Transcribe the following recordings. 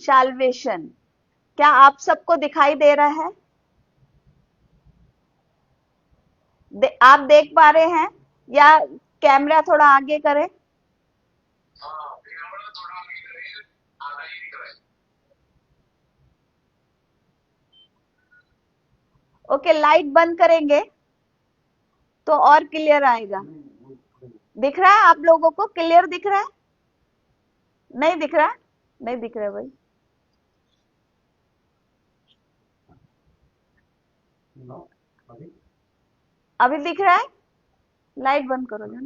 Solvation. क्या आप सबको दिखाई दे रहा है? आप देख पा रहे हैं या कैमरा थोड़ा आगे करें? ओके, लाइट बंद करेंगे तो और क्लियर आएगा। दिख रहा है आप लोगों को? क्लियर दिख रहा है? नहीं दिख रहा? नहीं दिख रहा भाई। अभी दिख रहा है? लाइट बंद करो ना,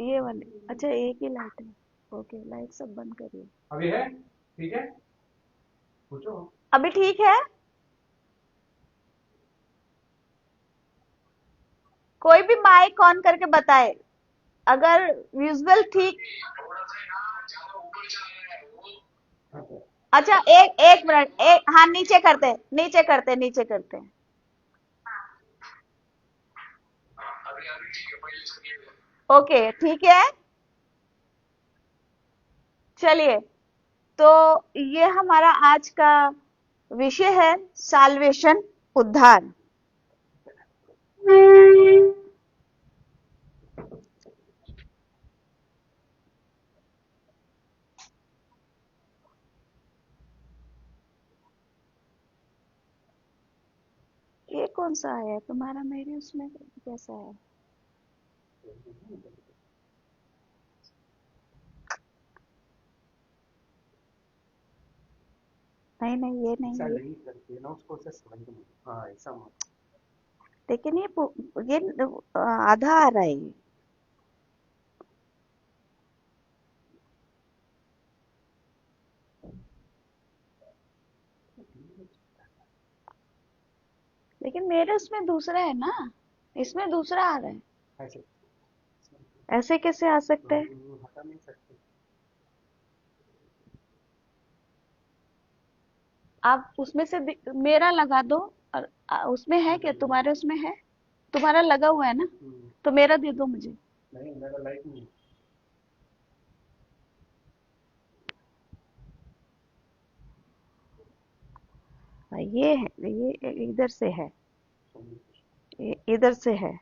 ये वाले। अच्छा, एक ही लाइट है। ओके, लाइट सब बंद करिए। अभी है? ठीक है, पूछो। अभी ठीक है? कोई भी माइक ऑन करके बताए अगर विजुअल ठीक। अच्छा, एक मिनट, एक, हाँ, नीचे करते, नीचे करते, नीचे करते। ओके, ठीक है। चलिए, तो ये हमारा आज का विषय है साल्वेशन, उद्धार। ये कौन सा है तुम्हारा? मेरे उसमें कैसा है? नहीं नहीं, ये नहीं है। नहीं करती है ना उसको, से समझ में। हाँ, ऐसा मत। लेकिन ये आधा आ रहा है ये। लेकिन मेरे उसमें दूसरा है ना, इसमें दूसरा आ रहा है। ऐसे ऐसे कैसे आ सकता है? हटा नहीं सकते। आप उसमें से मेरा लगा दो। और उसमें है क्या? तुम्हारे उसमें है? तुम्हारा लगा हुआ है ना, तो मेरा दे दो मुझे। नहीं, मेरा लाइट नहीं। ये है, ये इधर से है, ये इधर से है।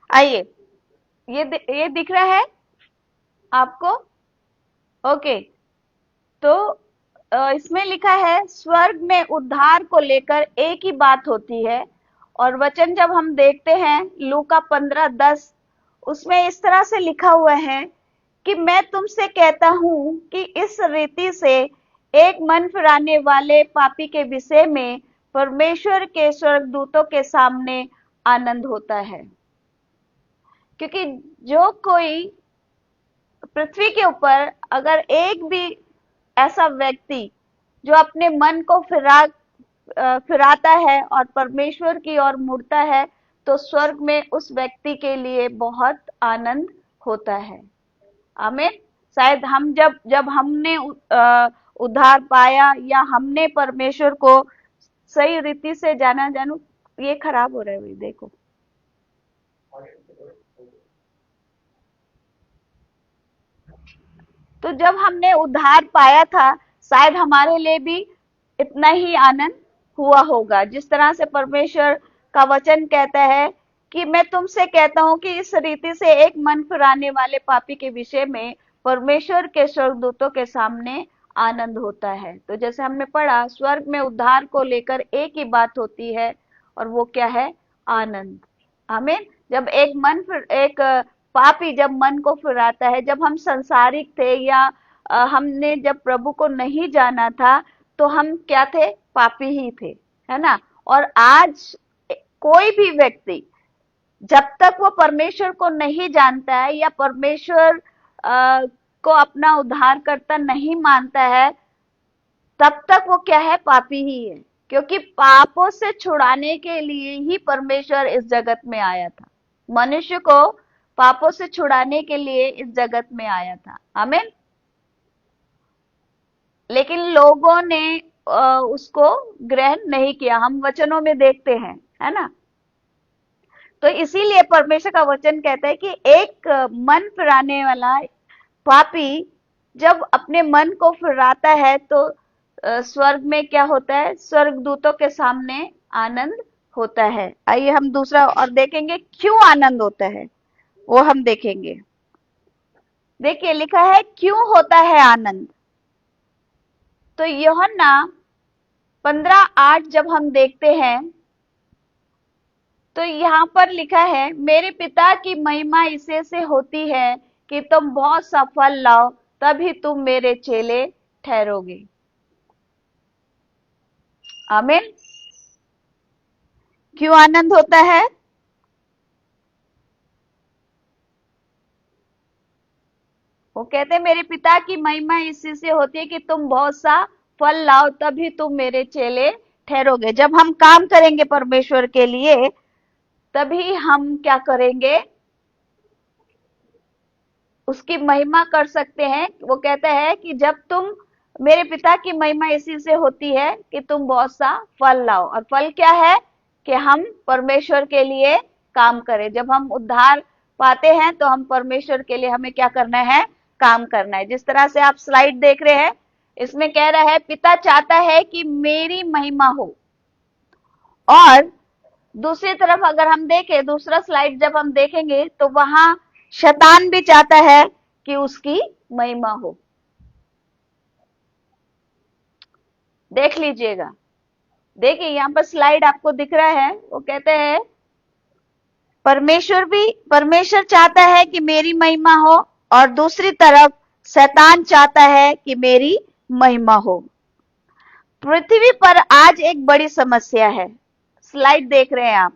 आइए, ये दिख रहा है आपको? ओके, तो इसमें लिखा है स्वर्ग में उद्धार को लेकर एक ही बात होती है। और वचन जब हम देखते हैं लूका 15:10, उसमें इस तरह से लिखा हुआ है कि मैं तुमसे कहता हूं कि इस रीति से एक मन फिराने वाले पापी के विषय में परमेश्वर के स्वर्गदूतों के सामने आनंद होता है। क्योंकि जो कोई पृथ्वी के ऊपर अगर एक भी ऐसा व्यक्ति जो अपने मन को फिराता है और परमेश्वर की ओर मुड़ता है, तो स्वर्ग में उस व्यक्ति के लिए बहुत आनंद होता है। आमीन। शायद हम जब जब हमने उद्धार पाया या हमने परमेश्वर को सही रीति से जानू, ये खराब हो रहा है भाई, देखो। तो जब हमने उद्धार पाया था, शायद हमारे लिए भी इतना ही आनंद हुआ होगा, जिस तरह से परमेश्वर का वचन कहता है कि मैं तुमसे कहता हूं कि इस रीति से एक मन फिराने वाले पापी के विषय में परमेश्वर के स्वर्गदूतों के सामने आनंद होता है। तो जैसे हमने पढ़ा, स्वर्ग में उद्धार को लेकर एक ही बात होती है, और वो क्या है? आनंद। आमीन। जब एक पापी जब मन को फिराता है, जब हम संसारिक थे या हमने जब प्रभु को नहीं जाना था, तो हम क्या थे? पापी ही थे, है ना। और आज कोई भी व्यक्ति जब तक वो परमेश्वर को नहीं जानता है या परमेश्वर को अपना उद्धारकर्ता नहीं मानता है, तब तक वो क्या है? पापी ही है। क्योंकि पापों से छुड़ाने के लिए ही परमेश्वर इस जगत में आया था। मनुष्य को पापों से छुड़ाने के लिए इस जगत में आया था। आमीन। लेकिन लोगों ने उसको ग्रहण नहीं किया, हम वचनों में देखते हैं, है ना। तो इसीलिए परमेश्वर का वचन कहता है कि एक मन फिराने वाला पापी जब अपने मन को फिराता है तो स्वर्ग में क्या होता है, स्वर्गदूतों के सामने आनंद होता है। आइए हम दूसरा और देखेंगे क्यों आनंद होता है, वो हम देखेंगे। देखिए लिखा है क्यों होता है आनंद। तो यूहन्ना 15:8 जब हम देखते हैं तो यहां पर लिखा है, मेरे पिता की महिमा इसे से होती है कि तुम बहुत सा फल लाओ, तभी तुम मेरे चेले ठहरोगे। आमीन। क्यों आनंद होता है? वो कहते हैं मेरे पिता की महिमा इसी से होती है कि तुम बहुत सा फल लाओ, तभी तुम मेरे चेले ठहरोगे। जब हम काम करेंगे परमेश्वर के लिए, तभी हम क्या करेंगे, उसकी महिमा कर सकते हैं। वो कहता है कि जब तुम, मेरे पिता की महिमा इसी से होती है कि तुम बहुत सा फल लाओ। और फल क्या है? कि हम परमेश्वर के लिए काम करें। जब हम उद्धार पाते हैं तो हम परमेश्वर के लिए हमें क्या करना है, काम करना है। जिस तरह से आप स्लाइड देख रहे हैं, इसमें कह रहा है पिता चाहता है कि मेरी महिमा हो। और दूसरी तरफ अगर हम देखें, दूसरा स्लाइड जब हम देखेंगे तो वहां शैतान भी चाहता है कि उसकी महिमा हो। देख लीजिएगा, देखिए यहाँ पर स्लाइड आपको दिख रहा है। वो कहते हैं परमेश्वर चाहता है कि मेरी महिमा हो, और दूसरी तरफ शैतान चाहता है कि मेरी महिमा हो। पृथ्वी पर आज एक बड़ी समस्या है। स्लाइड देख रहे हैं आप,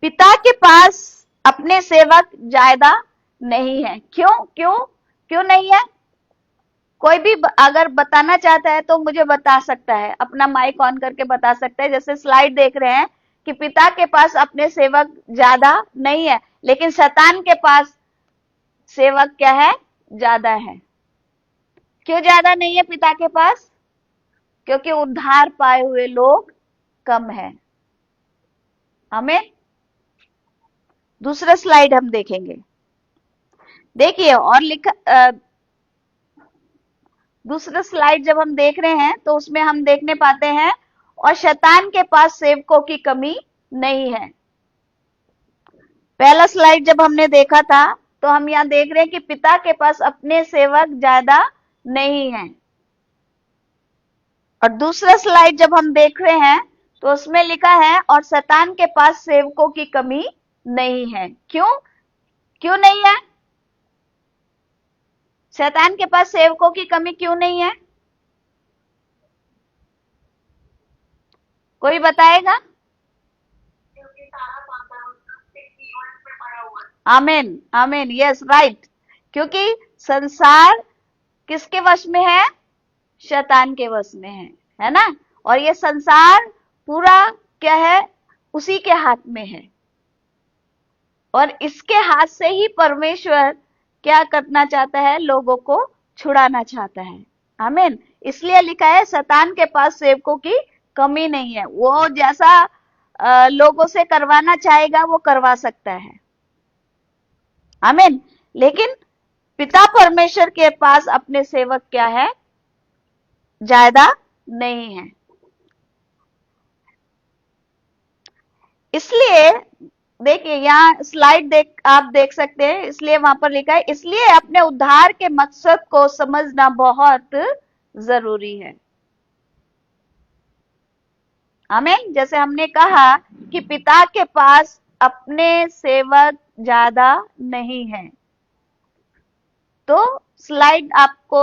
पिता के पास अपने सेवक ज्यादा नहीं है। क्यों क्यों क्यों नहीं है? कोई भी अगर बताना चाहता है तो मुझे बता सकता है, अपना माइक ऑन करके बता सकता है। जैसे स्लाइड देख रहे हैं कि पिता के पास अपने सेवक ज्यादा नहीं है, लेकिन शैतान के पास सेवक क्या है, ज्यादा है। क्यों ज्यादा नहीं है पिता के पास? क्योंकि उद्धार पाए हुए लोग कम है। हमें दूसरा स्लाइड हम देखेंगे। देखिए और लिखा, दूसरा स्लाइड जब हम देख रहे हैं तो उसमें हम देखने पाते हैं, और शैतान के पास सेवकों की कमी नहीं है। पहला स्लाइड जब हमने देखा था तो हम यहां देख रहे हैं कि पिता के पास अपने सेवक ज्यादा नहीं है। और दूसरा स्लाइड जब हम देख रहे हैं तो उसमें लिखा है और शैतान के पास सेवकों की कमी नहीं है। क्यों क्यों नहीं है? शैतान के पास सेवकों की कमी क्यों नहीं है? कोई बताएगा? आमेन आमेन, यस राइट। क्योंकि संसार किसके वश में है? शैतान के वश में है ना। और ये संसार पूरा क्या है, उसी के हाथ में है। और इसके हाथ से ही परमेश्वर क्या करना चाहता है, लोगों को छुड़ाना चाहता है। आमीन। इसलिए लिखा है शैतान के पास सेवकों की कमी नहीं है। वो जैसा लोगों से करवाना चाहेगा वो करवा सकता है। आमीन। लेकिन पिता परमेश्वर के पास अपने सेवक क्या है, ज्यादा नहीं है। इसलिए देखिए यहाँ स्लाइड आप देख सकते हैं। इसलिए वहां पर लिखा है, इसलिए अपने उद्धार के मकसद को समझना बहुत जरूरी है। आमीन। जैसे हमने कहा कि पिता के पास अपने सेवक ज्यादा नहीं है। तो स्लाइड आपको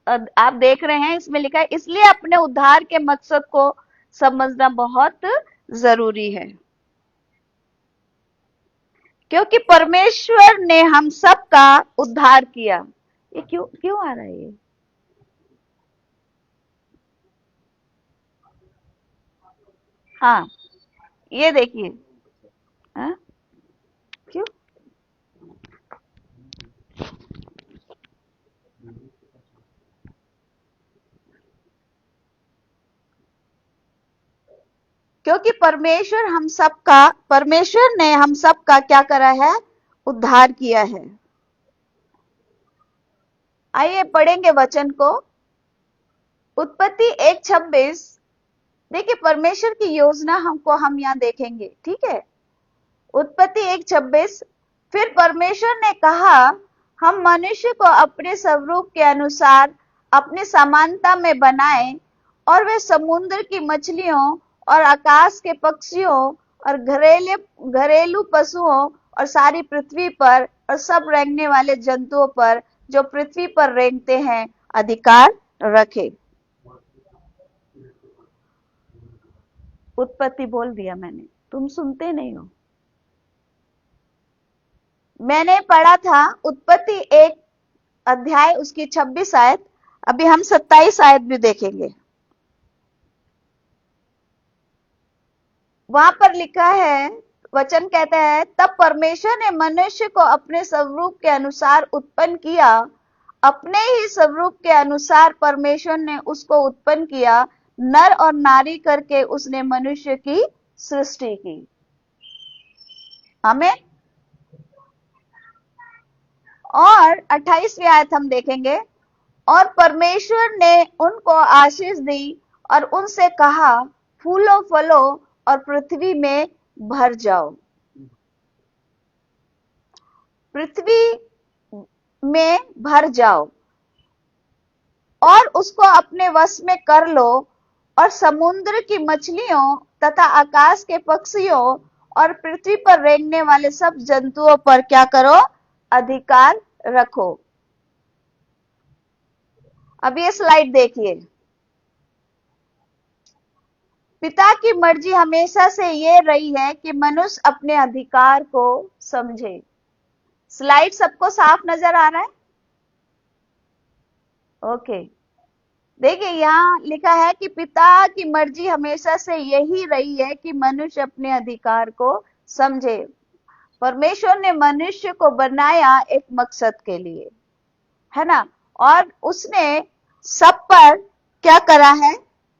आप देख रहे हैं, इसमें लिखा है इसलिए अपने उद्धार के मकसद को समझना बहुत जरूरी है। क्योंकि परमेश्वर ने हम सबका उद्धार किया। ये क्यों क्यों आ रहा है ये? हाँ, ये देखिए हाँ? क्यों? क्योंकि परमेश्वर ने हम सबका क्या करा है? उद्धार किया है। आइए पढ़ेंगे वचन को। उत्पत्ति 1:26। देखिए परमेश्वर की योजना हम यहाँ देखेंगे, ठीक है। उत्पत्ति 1:26। फिर परमेश्वर ने कहा, हम मनुष्य को अपने स्वरूप के अनुसार अपनी समानता में बनाएं, और वे समुद्र की मछलियों और आकाश के पक्षियों और घरेलू पशुओं और सारी पृथ्वी पर और सब रेंगने वाले जंतुओं पर जो पृथ्वी पर रेंगते हैं अधिकार रखे। उत्पत्ति बोल दिया मैंने, तुम सुनते नहीं हो। मैंने पढ़ा था उत्पत्ति 1 अध्याय उसकी 26 आयत। अभी हम 27 आयत भी देखेंगे। वहां पर लिखा है, वचन कहता है, तब परमेश्वर ने मनुष्य को अपने स्वरूप के अनुसार उत्पन्न किया, अपने ही स्वरूप के अनुसार परमेश्वर ने उसको उत्पन्न किया, नर और नारी करके उसने मनुष्य की सृष्टि की। हमें और 28वीं आयत हम देखेंगे। और परमेश्वर ने उनको आशीष दी और उनसे कहा, फूलो फलो और पृथ्वी में भर जाओ। पृथ्वी में भर जाओ और उसको अपने वश में कर लो, और समुद्र की मछलियों तथा आकाश के पक्षियों और पृथ्वी पर रेंगने वाले सब जंतुओं पर क्या करो? अधिकार रखो। अब ये स्लाइड देखिए। पिता की मर्जी हमेशा से ये रही है कि मनुष्य अपने अधिकार को समझे। स्लाइड सबको साफ नजर आ रहा है? ओके। देखिए यहां लिखा है कि पिता की मर्जी हमेशा से यही रही है कि मनुष्य अपने अधिकार को समझे। परमेश्वर ने मनुष्य को बनाया एक मकसद के लिए, है ना, और उसने सब पर क्या करा है?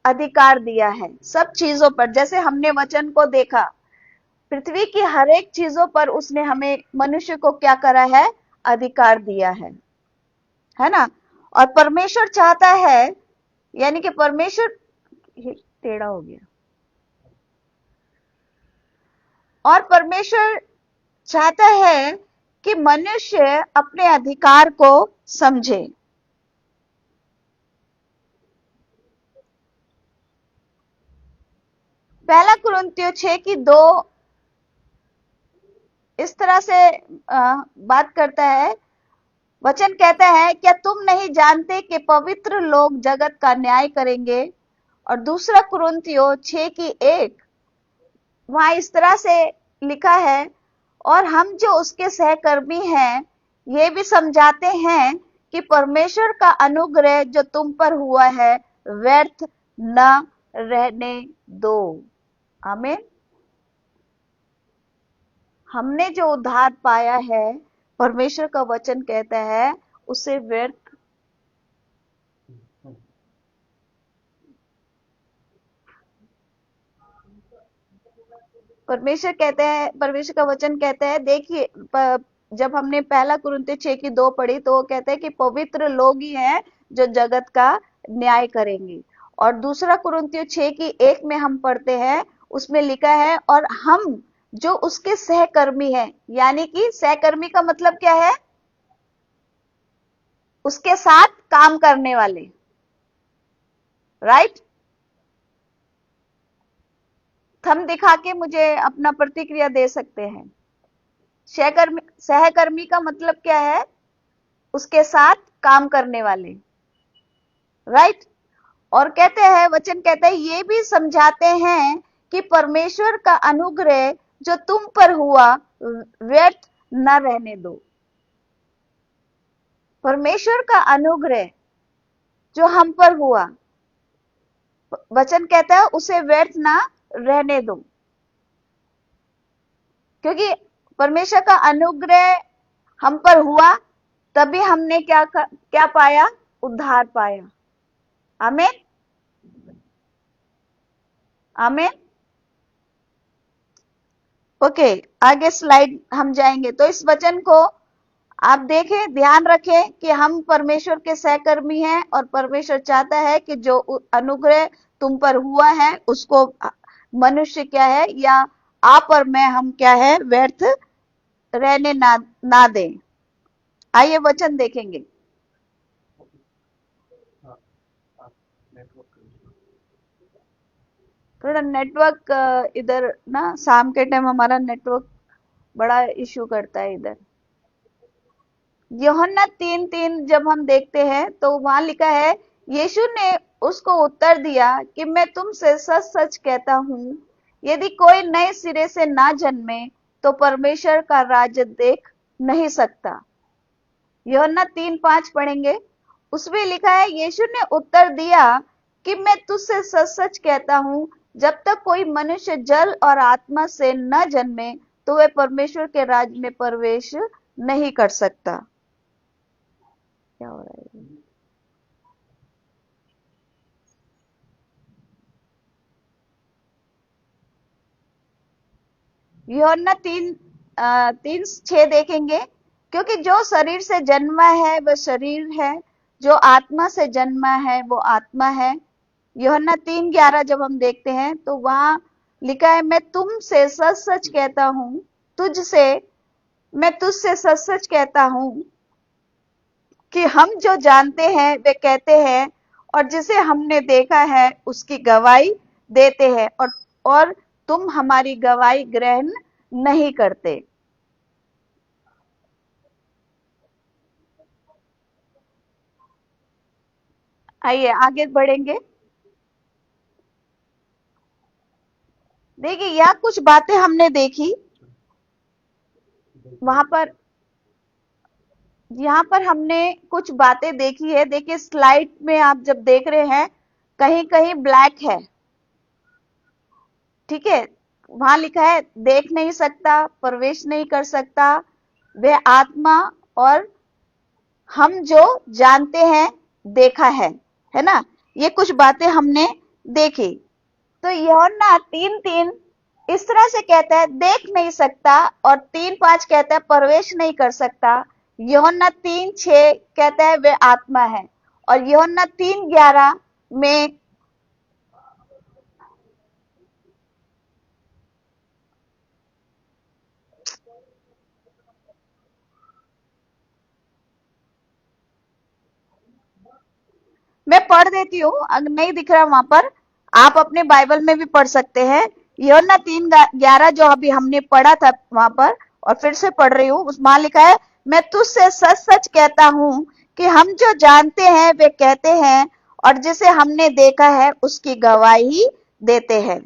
अधिकार दिया है, सब चीजों पर। जैसे हमने वचन को देखा, पृथ्वी की हर एक चीजों पर उसने हमें मनुष्य को क्या करा है? अधिकार दिया है ना। और परमेश्वर चाहता है, यानी कि परमेश्वर टेढ़ा हो गया, और परमेश्वर चाहता है कि मनुष्य अपने अधिकार को समझे। पहला कुरिन्थियों 6:2 इस तरह से बात करता है। वचन कहता है, क्या तुम नहीं जानते कि पवित्र लोग जगत का न्याय करेंगे? और दूसरा कुरिन्थियों 6:1 वहां इस तरह से लिखा है, और हम जो उसके सहकर्मी हैं ये भी समझाते हैं कि परमेश्वर का अनुग्रह जो तुम पर हुआ है व्यर्थ न रहने दो। आमीन। हमने जो उद्धार पाया है, परमेश्वर का वचन कहता है उसे व्यर्थ परमेश्वर का वचन कहता है। देखिए जब हमने पहला कुरिन्थियों 6:2 पढ़ी तो वो कहता है कि पवित्र लोग ही हैं जो जगत का न्याय करेंगे। और दूसरा कुरिन्थियों 6:1 में हम पढ़ते हैं, उसमें लिखा है, और हम जो उसके सहकर्मी हैं, यानी कि सहकर्मी का मतलब क्या है? उसके साथ काम करने वाले, राइट। थंब दिखा के मुझे अपना प्रतिक्रिया दे सकते हैं। सहकर्मी का मतलब क्या है? उसके साथ काम करने वाले, राइट। और कहते हैं, वचन कहते हैं, ये भी समझाते हैं कि परमेश्वर का अनुग्रह जो तुम पर हुआ व्यर्थ न रहने दो। परमेश्वर का अनुग्रह जो हम पर हुआ, वचन कहता है उसे व्यर्थ ना रहने दो। क्योंकि परमेश्वर का अनुग्रह हम पर हुआ, तभी हमने क्या पाया? उद्धार पाया। आमीन, आमीन। ओके, आगे स्लाइड हम जाएंगे। तो इस वचन को आप देखें, ध्यान रखें कि हम परमेश्वर के सहकर्मी हैं और परमेश्वर चाहता है कि जो अनुग्रह तुम पर हुआ है उसको मनुष्य क्या है, या आप और मैं, हम क्या है, व्यर्थ रहने ना दें। आइए वचन देखेंगे। हाँ, आप नेटवर्क थोड़ा नेटवर्क इधर ना, शाम के टाइम हमारा नेटवर्क बड़ा इश्यू करता है इधर। यूहन्ना 3:3 जब हम देखते हैं तो वहां लिखा है, यीशु ने उसको उत्तर दिया कि मैं तुमसे सच सच कहता हूं, यदि कोई नए सिरे से ना जन्मे तो परमेश्वर का राज्य देख नहीं सकता। यूहन्ना 3:5 पढ़ेंगे। उसमें लिखा है, यीशु ने उत्तर दिया कि मैं तुझसे सच सच कहता हूं, जब तक कोई मनुष्य जल और आत्मा से न जन्मे तो वह परमेश्वर के राज्य में प्रवेश नहीं कर सकता। क्या हो रहा है? यूहन्ना 3:6 देखेंगे, क्योंकि जो शरीर से जन्मा है वह शरीर है, जो आत्मा से जन्मा है वो आत्मा है। यूहन्ना 3:11 जब हम देखते हैं तो वहां लिखा है, मैं तुमसे सच सच कहता हूं, मैं तुझसे सच सच कहता हूं कि हम जो जानते हैं वे कहते हैं, और जिसे हमने देखा है उसकी गवाही देते हैं, और तुम हमारी गवाही ग्रहण नहीं करते। आइए आगे बढ़ेंगे। देखिए, यह कुछ बातें हमने देखी वहां पर, यहाँ पर हमने कुछ बातें देखी है। देखिए स्लाइड में आप जब देख रहे हैं, कहीं कहीं ब्लैक है, ठीक है। वहां लिखा है देख नहीं सकता, प्रवेश नहीं कर सकता, वे आत्मा, और हम जो जानते हैं, देखा है ना। ये कुछ बातें हमने देखी। तो यूहन्ना 3:3 इस तरह से कहता है देख नहीं सकता, और 3:5 कहता है प्रवेश नहीं कर सकता। यूहन्ना 3:6 कहता है वे आत्मा है, और यूहन्ना 3:11 में मैं पढ़ देती हूँ, अगर नहीं दिख रहा वहां पर आप अपने बाइबल में भी पढ़ सकते हैं। यूहन्ना 3:11 जो अभी हमने पढ़ा था वहां पर, और फिर से पढ़ रही हूँ, उसमें लिखा है, मैं तुझसे सच सच कहता हूँ कि हम जो जानते हैं वे कहते हैं, और जिसे हमने देखा है उसकी गवाही देते हैं।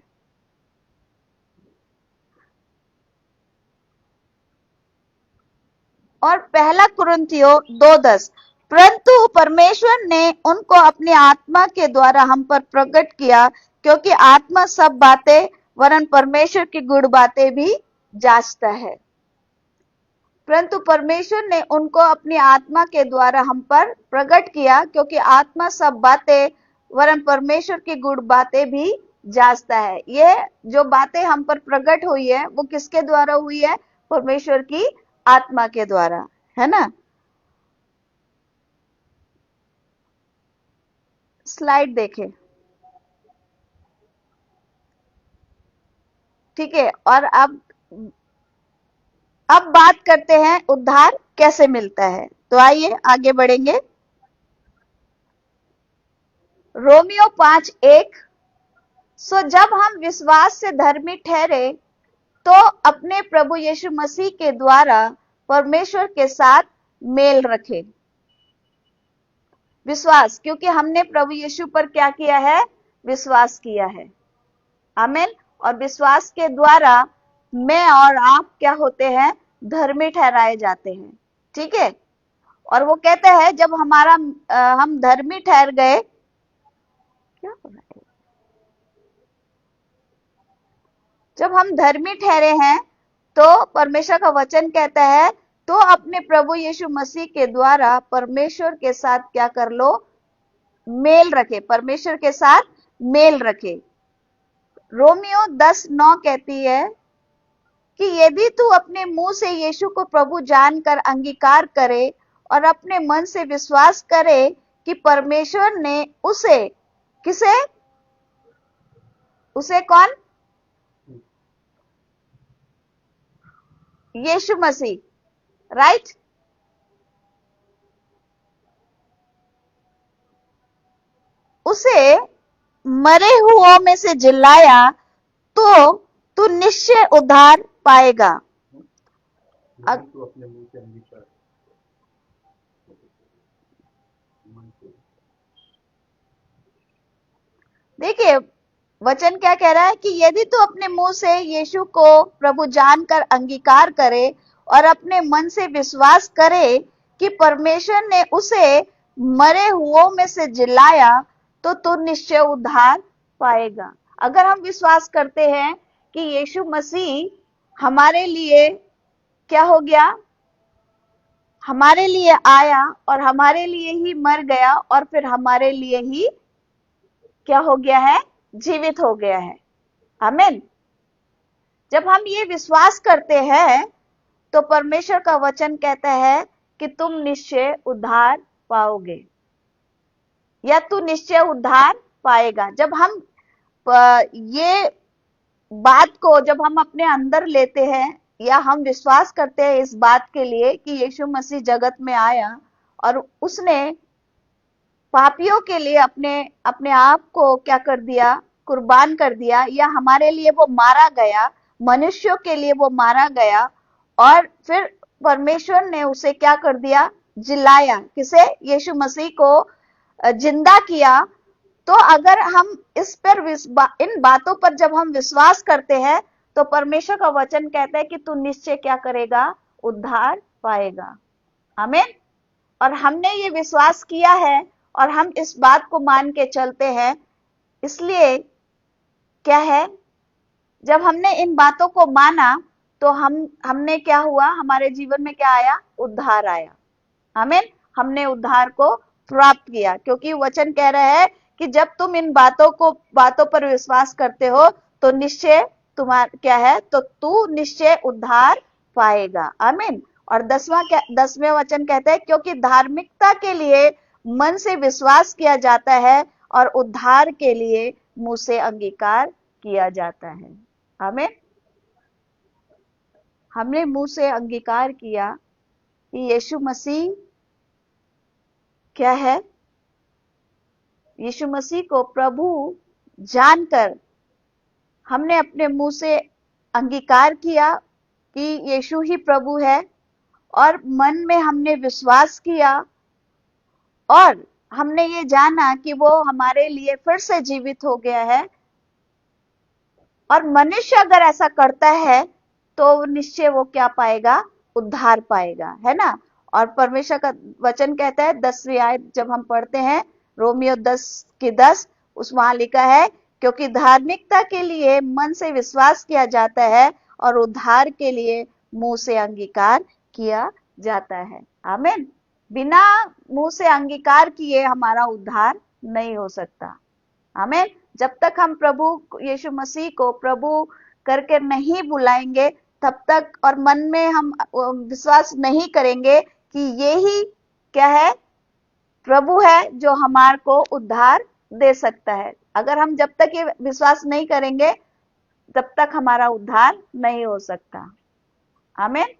और पहला कुरिन्थियों 2:10, परंतु परमेश्वर ने उनको अपनी आत्मा के द्वारा हम पर प्रकट किया, क्योंकि आत्मा सब बातें वरन परमेश्वर की गुड़ बातें भी जांचता है। परंतु परमेश्वर ने उनको अपनी आत्मा के द्वारा हम पर प्रकट किया, क्योंकि आत्मा सब बातें वरन परमेश्वर की गुड़ बातें भी जांचता है। ये जो बातें हम पर प्रकट हुई है वो किसके द्वारा हुई है? परमेश्वर की आत्मा के द्वारा, है ना। स्लाइड देखें, ठीक है। और अब बात करते हैं उद्धार कैसे मिलता है। तो आइए आगे बढ़ेंगे। रोमियो 5:1, सो जब हम विश्वास से धर्मी ठहरे तो अपने प्रभु यीशु मसीह के द्वारा परमेश्वर के साथ मेल रखे। विश्वास, क्योंकि हमने प्रभु यीशु पर क्या किया है? विश्वास किया है। आमीन। और विश्वास के द्वारा मैं और आप क्या होते हैं? धर्मी ठहराए जाते हैं, ठीक है। और वो कहता है जब हम धर्मी ठहर गए, क्या हो रहा है? जब हम धर्मी ठहरे हैं तो परमेश्वर का वचन कहता है तो अपने प्रभु यीशु मसीह के द्वारा परमेश्वर के साथ क्या कर लो, मेल रखे, परमेश्वर के साथ मेल रखे। रोमियो 10:9 कहती है कि यदि तू अपने मुंह से यीशु को प्रभु जानकर अंगीकार करे और अपने मन से विश्वास करे कि परमेश्वर ने उसे, किसे, उसे कौन, यीशु मसीह, राइट, उसे मरे हुओं में से जिलाया तो तू निश्चय उद्धार पाएगा। तू अपने मुंह से अंगीकार देखिए वचन क्या कह रहा है कि यदि तू अपने मुंह से यीशु को प्रभु जानकर अंगीकार करे और अपने मन से विश्वास करे कि परमेश्वर ने उसे मरे हुओं में से जिलाया तो तू निश्चय उद्धार पाएगा। अगर हम विश्वास करते हैं कि यीशु मसीह हमारे लिए क्या हो गया, हमारे लिए आया और हमारे लिए ही मर गया और फिर हमारे लिए ही क्या हो गया है, जीवित हो गया है। आमीन। जब हम ये विश्वास करते हैं तो परमेश्वर का वचन कहता है कि तुम निश्चय उद्धार पाओगे या तू निश्चय उद्धार पाएगा। जब हम ये बात को जब हम अपने अंदर लेते हैं या हम विश्वास करते हैं इस बात के लिए कि यीशु मसीह जगत में आया और उसने पापियों के लिए अपने अपने आप को क्या कर दिया, कुर्बान कर दिया, या हमारे लिए वो मारा गया, मनुष्यों के लिए वो मारा गया और फिर परमेश्वर ने उसे क्या कर दिया, जिलाया, किसे, यीशु मसीह को जिंदा किया। तो अगर हम इस पर इन बातों पर जब हम विश्वास करते हैं तो परमेश्वर का वचन कहता है कि तू निश्चय क्या करेगा, उद्धार पाएगा। आमीन। और हमने ये विश्वास किया है और हम इस बात को मान के चलते हैं। इसलिए क्या है, जब हमने इन बातों को माना तो हमने क्या हुआ, हमारे जीवन में क्या आया, उद्धार आया। आमीन। हमने उद्धार को प्राप्त किया क्योंकि वचन कह रहा है कि जब तुम इन बातों पर विश्वास करते हो तो निश्चय तुम्हारा क्या है, तो तू निश्चय उद्धार पाएगा। आमीन। और 10वें वचन कहता है क्योंकि धार्मिकता के लिए मन से विश्वास किया जाता है और उद्धार के लिए मुंह से अंगीकार किया जाता है। आमीन। हमने मुंह से अंगीकार किया कि यीशु मसीह क्या है, यीशु मसीह को प्रभु जानकर हमने अपने मुंह से अंगीकार किया कि यीशु ही प्रभु है और मन में हमने विश्वास किया और हमने ये जाना कि वो हमारे लिए फिर से जीवित हो गया है। और मनुष्य अगर ऐसा करता है तो निश्चय वो क्या पाएगा, उद्धार पाएगा, है ना। और परमेश्वर का वचन कहता है 10वीं आयत जब हम पढ़ते हैं रोमियो 10:10, उस वहां लिखा है क्योंकि धार्मिकता के लिए मन से विश्वास किया जाता है और उद्धार के लिए मुंह से अंगीकार किया जाता है। आमीन। बिना मुंह से अंगीकार किए हमारा उद्धार नहीं हो सकता। आमीन। जब तक हम प्रभु यीशु मसीह को प्रभु करके नहीं बुलाएंगे तब तक, और मन में हम विश्वास नहीं करेंगे कि ये ही क्या है, प्रभु है जो हमारे को उद्धार दे सकता है। अगर हम जब तक ये विश्वास नहीं करेंगे तब तक हमारा उद्धार नहीं हो सकता। आमीन।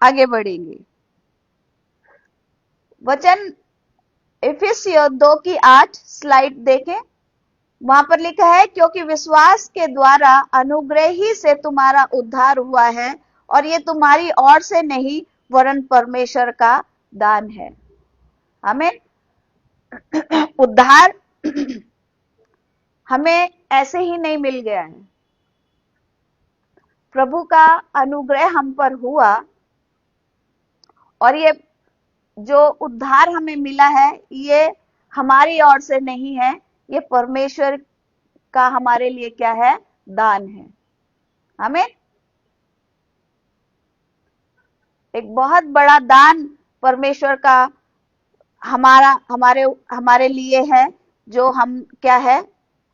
आगे बढ़ेंगे। वचन इफिसियों 2:8 स्लाइड देखें। वहां पर लिखा है क्योंकि विश्वास के द्वारा अनुग्रह ही से तुम्हारा उद्धार हुआ है और ये तुम्हारी ओर से नहीं वरन परमेश्वर का दान है। हमें उद्धार हमें ऐसे ही नहीं मिल गया है, प्रभु का अनुग्रह हम पर हुआ और ये जो उद्धार हमें मिला है ये हमारी ओर से नहीं है, ये परमेश्वर का हमारे लिए क्या है, दान है। आमीन। एक बहुत बड़ा दान परमेश्वर का हमारा हमारे हमारे लिए है, जो हम क्या है,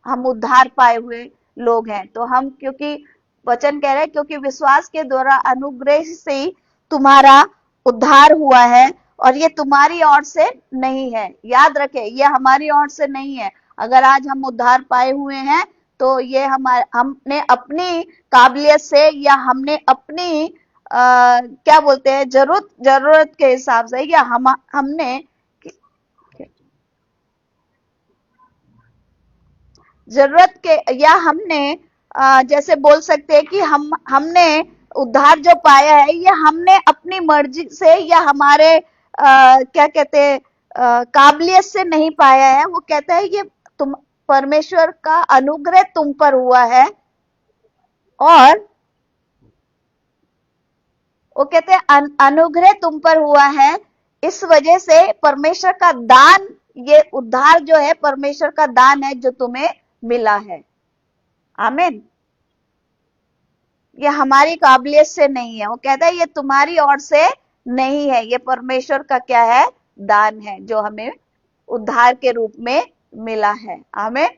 हम उद्धार पाए हुए लोग हैं। तो हम, क्योंकि वचन कह रहे हैं, क्योंकि विश्वास के द्वारा अनुग्रह से ही तुम्हारा उद्धार हुआ है, और ये तुम्हारी ओर से नहीं है। याद रखें, ये हमारी ओर से नहीं है। अगर आज हम उद्धार पाए हुए हैं तो ये हमने अपनी काबिलियत से, या हमने अपनी क्या बोलते हैं, जरूरत के हिसाब से, या हमने जरूरत के, या हमने जैसे बोल सकते हैं कि हमने उद्धार जो पाया है, ये हमने अपनी मर्जी से या हमारे क्या कहते हैं काबिलियत से नहीं पाया है। वो कहता है ये तुम, परमेश्वर का अनुग्रह तुम पर हुआ है, और वो कहते हैं अनुग्रह तुम पर हुआ है, इस वजह से परमेश्वर का दान, ये उद्धार जो है परमेश्वर का दान है जो तुम्हें मिला है। आमीन। ये हमारी काबिलियत से नहीं है। वो कहता है ये तुम्हारी ओर से नहीं है, ये परमेश्वर का क्या है, दान है, जो हमें उद्धार के रूप में मिला है। आमीन।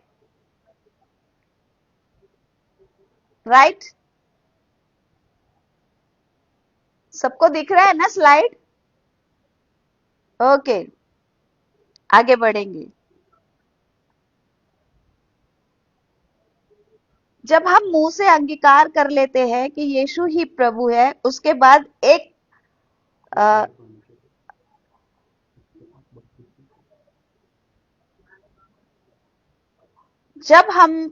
राइट, सबको दिख रहा है ना स्लाइड? ओके, आगे बढ़ेंगे। जब हम मुंह से अंगीकार कर लेते हैं कि यीशु ही प्रभु है, उसके बाद एक जब हम,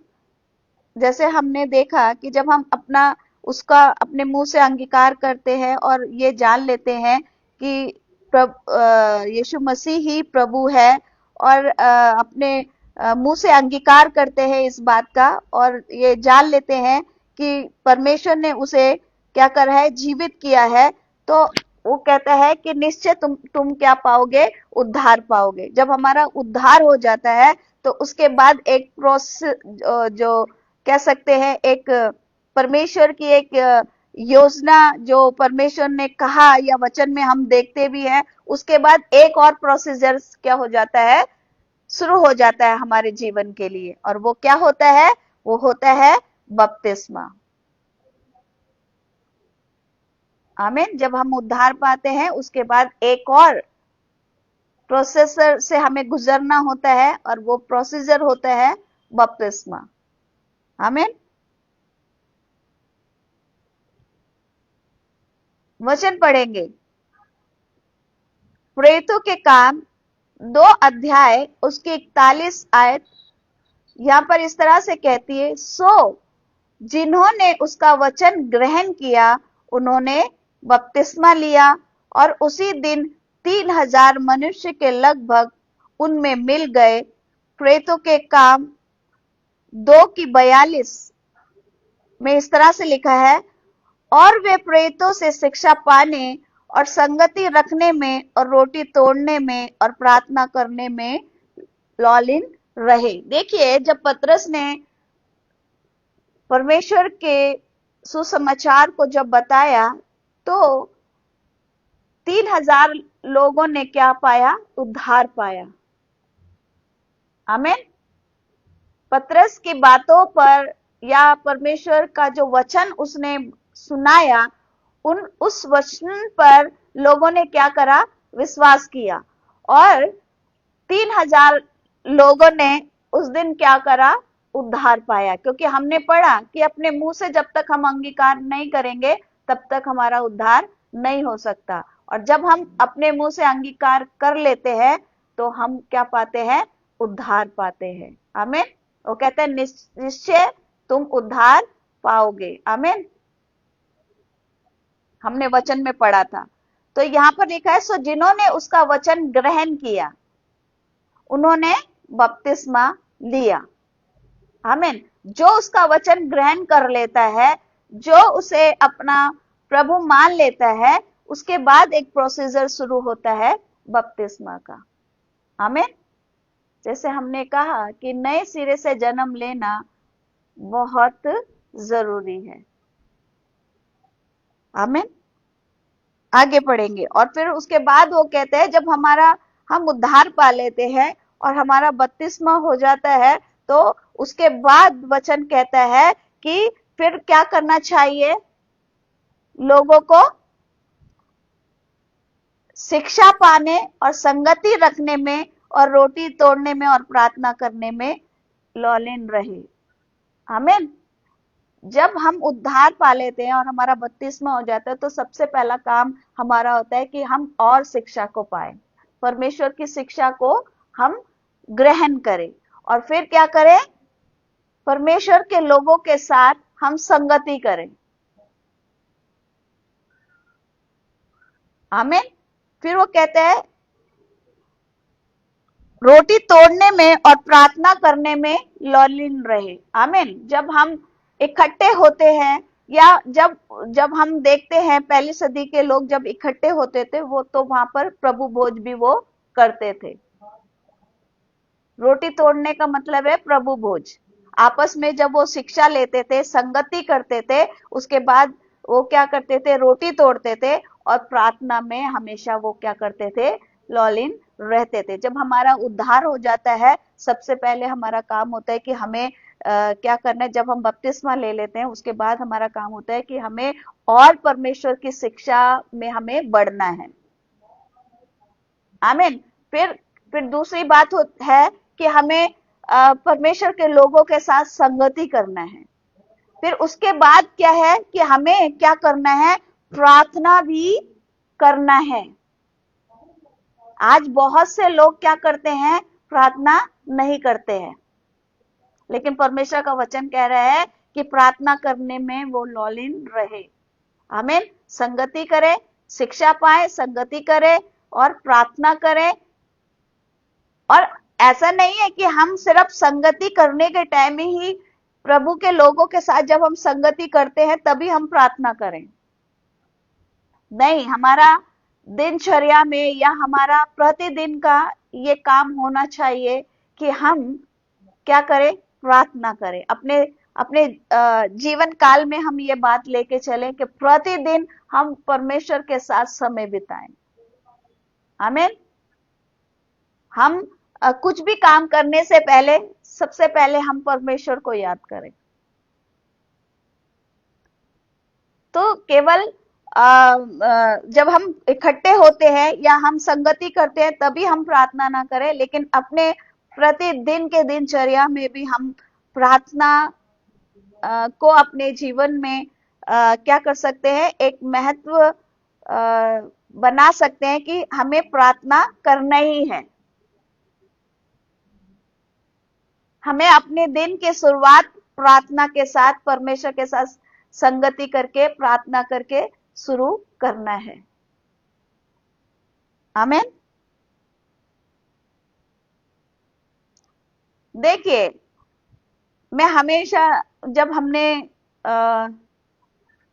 जैसे हमने देखा कि जब हम अपने मुंह से अंगीकार करते हैं और ये जान लेते हैं कि यीशु मसीह ही प्रभु है, और अपने मुंह से अंगीकार करते हैं इस बात का, और ये जान लेते हैं कि परमेश्वर ने उसे क्या करा है, जीवित किया है, तो वो कहता है कि निश्चय तुम क्या पाओगे, उद्धार पाओगे। जब हमारा उद्धार हो जाता है तो उसके बाद एक प्रोसेस, जो कह सकते हैं, एक परमेश्वर की एक योजना जो परमेश्वर ने कहा या वचन में हम देखते भी हैं, उसके बाद एक और प्रोसीजर क्या हो जाता है, शुरू हो जाता है हमारे जीवन के लिए, और वो क्या होता है, वो होता है बपतिस्मा। आमीन। जब हम उद्धार पाते हैं उसके बाद एक और प्रोसेसर से हमें गुजरना होता है, और वो प्रोसीजर होता है बपतिस्मा। आमीन। वचन पढ़ेंगे, प्रेरितों के काम 2 अध्याय उसकी 41 आयत यहां पर इस तरह से कहती है, सो जिन्होंने उसका वचन ग्रहण किया उन्होंने बपतिस्मा लिया, और उसी दिन 3000 मनुष्य के लगभग उनमें मिल गए। प्रेरितों के काम 2:42 में इस तरह से लिखा है, और वे प्रेरितों से शिक्षा पाने और संगति रखने में और रोटी तोड़ने में और प्रार्थना करने में लौलीन रहे। देखिए, जब पतरस ने परमेश्वर के सुसमाचार को जब बताया, तो 3000 लोगों ने क्या पाया, उद्धार पाया। आमीन। पतरस की बातों पर, या परमेश्वर का जो वचन उसने सुनाया, उस वचन पर लोगों ने क्या करा, विश्वास किया, और 3000 लोगों ने उस दिन क्या करा, उद्धार पाया। क्योंकि हमने पढ़ा कि अपने मुंह से जब तक हम अंगीकार नहीं करेंगे तब तक हमारा उद्धार नहीं हो सकता, और जब हम अपने मुंह से अंगीकार कर लेते हैं तो हम क्या पाते हैं, उद्धार पाते हैं। आमीन। वो कहते हैं निश्चय तुम उद्धार पाओगे। आमीन। हमने वचन में पढ़ा था। तो यहां पर लिखा है, सो जिन्होंने उसका वचन ग्रहण किया उन्होंने बपतिस्मा लिया। आमीन। जो उसका वचन ग्रहण कर लेता है, जो उसे अपना प्रभु मान लेता है, उसके बाद एक प्रोसीजर शुरू होता है बपतिस्मा का। आमीन। जैसे हमने कहा कि नए सिरे से जन्म लेना बहुत जरूरी है। आमीन। आगे पढ़ेंगे और फिर उसके बाद वो कहते हैं जब हम उद्धार पा लेते हैं और हमारा बपतिस्मा हो जाता है तो उसके बाद वचन कहता है कि फिर क्या करना चाहिए, लोगों को शिक्षा पाने और संगति रखने में और रोटी तोड़ने में और प्रार्थना करने में लौलीन रहे। आमीन। जब हम उद्धार पा लेते हैं और हमारा बपतिस्मा हो जाता है तो सबसे पहला काम हमारा होता है कि हम और शिक्षा को पाए, परमेश्वर की शिक्षा को हम ग्रहण करें और फिर क्या करें, परमेश्वर के लोगों के साथ हम संगति करें। आमीन। फिर वो कहते हैं रोटी तोड़ने में और प्रार्थना करने में लौलीन रहे। आमीन। जब हम इकट्ठे होते हैं या जब हम देखते हैं पहली सदी के लोग जब इकट्ठे होते थे वो तो वहां पर प्रभु भोज भी वो करते थे। रोटी तोड़ने का मतलब है प्रभु भोज। आपस में जब वो शिक्षा लेते थे, संगति करते थे, उसके बाद वो क्या करते थे, रोटी तोड़ते थे और प्रार्थना में हमेशा वो क्या करते थे, लौलीन रहते थे। जब हमारा उद्धार हो जाता है सबसे पहले हमारा काम होता है कि हमें क्या करना है, जब हम बपतिस्मा ले लेते हैं उसके बाद हमारा काम होता है कि हमें और परमेश्वर की शिक्षा में हमें बढ़ना है। आमीन। फिर दूसरी बात है कि हमें परमेश्वर के लोगों के साथ संगति करना है। फिर उसके बाद क्या है कि हमें क्या करना है, प्रार्थना भी करना है। आज बहुत से लोग क्या करते हैं, प्रार्थना नहीं करते हैं, लेकिन परमेश्वर का वचन कह रहा है कि प्रार्थना करने में वो लौलीन रहे। आमीन। संगति करे, शिक्षा पाए, संगति करे और प्रार्थना करे। और ऐसा नहीं है कि हम सिर्फ संगति करने के टाइम में ही प्रभु के लोगों के साथ जब हम संगति करते हैं तभी हम प्रार्थना करें। नहीं, हमारा दिनचर्या में या हमारा प्रतिदिन का ये काम होना चाहिए कि हम क्या करें, प्रार्थना करें। अपने जीवन काल में हम ये बात लेके चलें कि प्रतिदिन हम परमेश्वर के साथ समय बिताएं। आमीन। हम कुछ भी काम करने से पहले सबसे पहले हम परमेश्वर को याद करें। तो केवल जब हम इकट्ठे होते हैं या हम संगति करते हैं तभी हम प्रार्थना ना करें, लेकिन अपने प्रतिदिन के दिनचर्या में भी हम प्रार्थना को अपने जीवन में क्या कर सकते हैं, एक महत्व बना सकते हैं कि हमें प्रार्थना करना ही है। हमें अपने दिन की शुरुआत प्रार्थना के साथ, परमेश्वर के साथ संगति करके, प्रार्थना करके शुरू करना है। आमीन। देखिए, मैं हमेशा जब हमने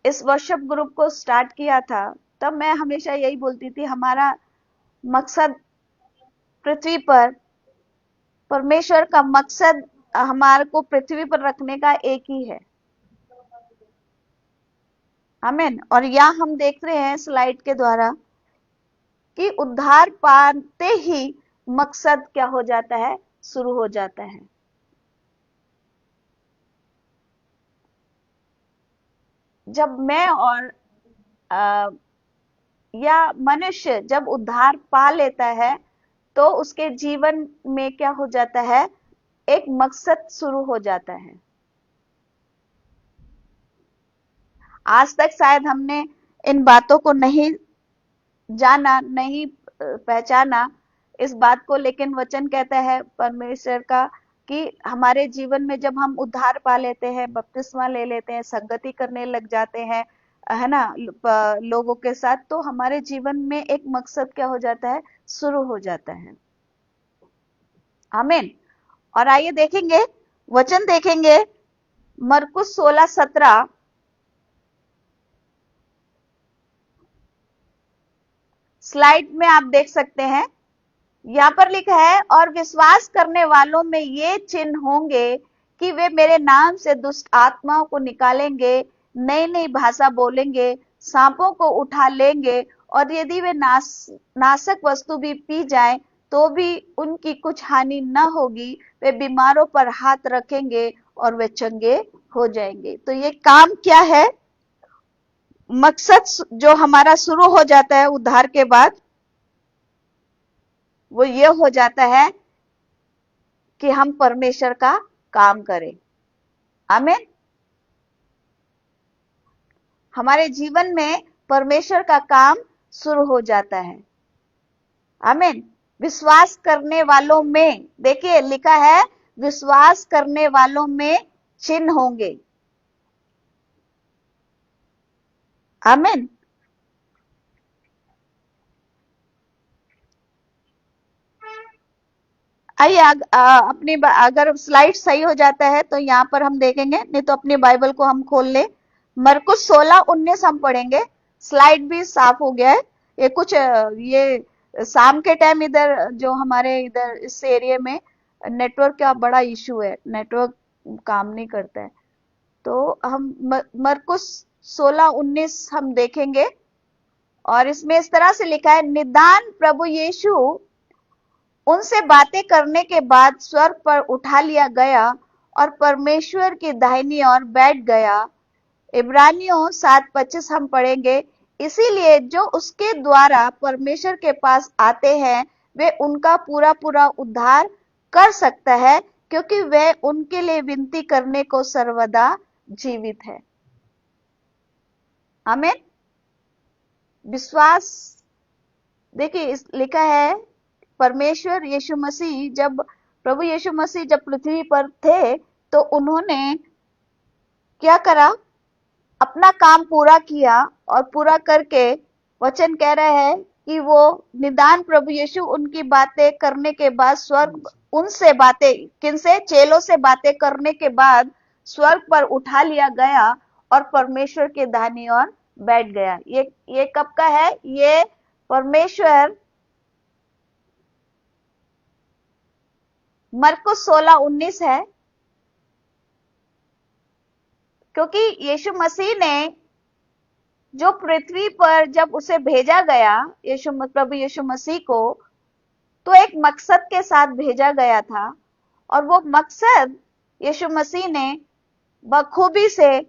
इस वर्शिप ग्रुप को स्टार्ट किया था तब मैं हमेशा यही बोलती थी, हमारा मकसद पृथ्वी पर, परमेश्वर का मकसद हमारे को पृथ्वी पर रखने का एक ही है। आमीन। और यहाँ हम देख रहे हैं स्लाइड के द्वारा कि उद्धार पाते ही मकसद क्या हो जाता है, शुरू हो जाता है। जब मैं और या मनुष्य जब उद्धार पा लेता है तो उसके जीवन में क्या हो जाता है, एक मकसद शुरू हो जाता है। आज तक शायद हमने इन बातों को नहीं जाना, नहीं पहचाना इस बात को, लेकिन वचन कहता है परमेश्वर का कि हमारे जीवन में जब हम उद्धार पा लेते हैं, बपतिस्मा ले लेते हैं, संगति करने लग जाते हैं, है ना, लोगों के साथ, तो हमारे जीवन में एक मकसद क्या हो जाता है, शुरू हो जाता है। आमीन। और आइए देखेंगे, वचन देखेंगे मरकुस 16:17। स्लाइड में आप देख सकते हैं, यहां पर लिखा है, और विश्वास करने वालों में ये चिन्ह होंगे कि वे मेरे नाम से दुष्ट आत्माओं को निकालेंगे, नई नई भाषा बोलेंगे, सांपों को उठा लेंगे, और यदि वे नाशक वस्तु भी पी जाए तो भी उनकी कुछ हानि न होगी। वे बीमारों पर हाथ रखेंगे और वे चंगे हो जाएंगे। तो ये काम क्या है? मकसद जो हमारा शुरू हो जाता है उद्धार के बाद, वो ये हो जाता है कि हम परमेश्वर का काम करें। आमीन। हमारे जीवन में परमेश्वर का काम शुरू हो जाता है। आमीन। विश्वास करने वालों में, देखिए लिखा है, विश्वास करने वालों में चिन्ह होंगे। आमीन। आइए अपनी अगर स्लाइड सही हो जाता है तो यहां पर हम देखेंगे, नहीं तो अपनी बाइबल को हम खोल ले। मरकुस 16:19 हम पढ़ेंगे। स्लाइड भी साफ हो गया है। ये कुछ ये शाम के टाइम इधर जो हमारे इधर इस एरिया में नेटवर्क का बड़ा इशू है, नेटवर्क काम नहीं करता है। तो हम मरकुस 16:19 हम देखेंगे, और इसमें इस तरह से लिखा है, निदान प्रभु यीशु उनसे बातें करने के बाद स्वर्ग पर उठा लिया गया और परमेश्वर की दाहिनी ओर बैठ गया। इब्रानियों 7:25 हम पढ़ेंगे। इसीलिए जो उसके द्वारा परमेश्वर के पास आते हैं वे उनका पूरा पूरा उद्धार कर सकता है, क्योंकि वह उनके लिए विनती करने को सर्वदा जीवित है। आमीन। विश्वास, देखिए लिखा है, परमेश्वर यीशु मसीह जब प्रभु यीशु मसीह जब पृथ्वी पर थे तो उन्होंने क्या करा? अपना काम पूरा किया, और पूरा करके वचन कह रहा है कि वो निदान प्रभु यीशु उनकी बातें करने के बाद स्वर्ग, उनसे बातें, किनसे? चेलों से बातें करने के बाद स्वर्ग पर उठा लिया गया और परमेश्वर के दाहिनी ओर बैठ गया। ये कब का है? ये परमेश्वर मरकुस 16:19 है, क्योंकि यीशु मसीह ने जो पृथ्वी पर जब उसे भेजा गया, प्रभु यीशु मसीह को, तो एक मकसद के साथ भेजा गया था, और वो मकसद यीशु मसीह ने बखूबी से